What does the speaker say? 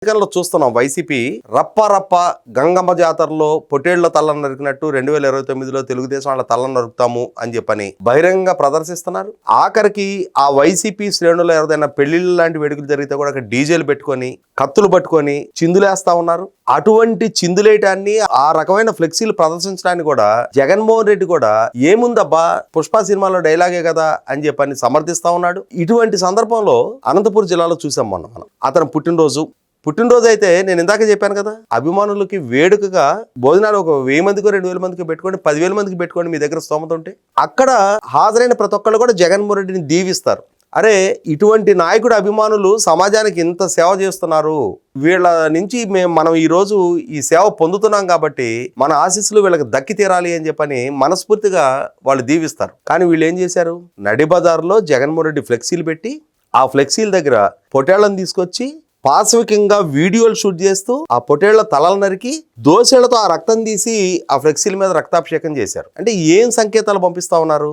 ఎన్నికల్లో చూస్తున్నాం వైసీపీ రప్ప గంగమ్మ జాతరలో పొట్టేళ్ల తల్లను నరికినట్టు 2029లో తెలుగుదేశం వాళ్ళ తల్లను నరుకుతాము అని చెప్పని బహిరంగంగా ప్రదర్శిస్తున్నారు. ఆఖరికి ఆ వైసీపీ శ్రేణుల్లో ఎవరైనా పెళ్లిళ్ళు లాంటి వేడుకలు జరిగితే కూడా అక్కడ డీజేలు పెట్టుకొని కత్తులు పట్టుకొని చిందులేస్తా ఉన్నారు. అటువంటి చిందులేయటాన్ని ఆ రకమైన ఫ్లెక్సీలు ప్రదర్శించడానికి కూడా జగన్మోహన్ రెడ్డి కూడా ఏముందబ్బా పుష్ప సినిమాలో డైలాగే కదా అని చెప్పని సమర్థిస్తా ఉన్నాడు. ఇటువంటి సందర్భంలో అనంతపురం జిల్లాలో చూసాం మనం అతను పుట్టినరోజు అయితే నేను ఇందాక చెప్పాను కదా, అభిమానులకి వేడుకగా భోజనాలు ఒక 1000 మందికో 2000 మందికి పెట్టుకోండి, 10,000 మందికి పెట్టుకోండి, మీ దగ్గర స్తోమత ఉంటే. అక్కడ హాజరైన ప్రతి ఒక్కళ్ళు కూడా జగన్మోహన్ రెడ్డిని దీవిస్తారు. అరే, ఇటువంటి నాయకుడు అభిమానులు సమాజానికి ఇంత సేవ చేస్తున్నారు, వీళ్ళ నుంచి మనం ఈరోజు ఈ సేవ పొందుతున్నాం కాబట్టి మన ఆశీస్సులు వీళ్ళకి దక్కి తీరాలి అని చెప్పని మనస్ఫూర్తిగా వాళ్ళు దీవిస్తారు. కానీ వీళ్ళు ఏం చేశారు, నడి బజార్లో జగన్మోహన్ రెడ్డి ఫ్లెక్సీలు పెట్టి ఆ ఫ్లెక్సీల దగ్గర పొటేళ్లను తీసుకొచ్చి పాశవికంగా వీడియోలు షూట్ చేస్తూ ఆ పొటేళ్ల తలలు నరికి దోశలతో ఆ రక్తం తీసి ఆ ఫ్లెక్సీల మీద రక్తాభిషేకం చేశారు. అంటే ఏం సంకేతాలు పంపిస్తా ఉన్నారు?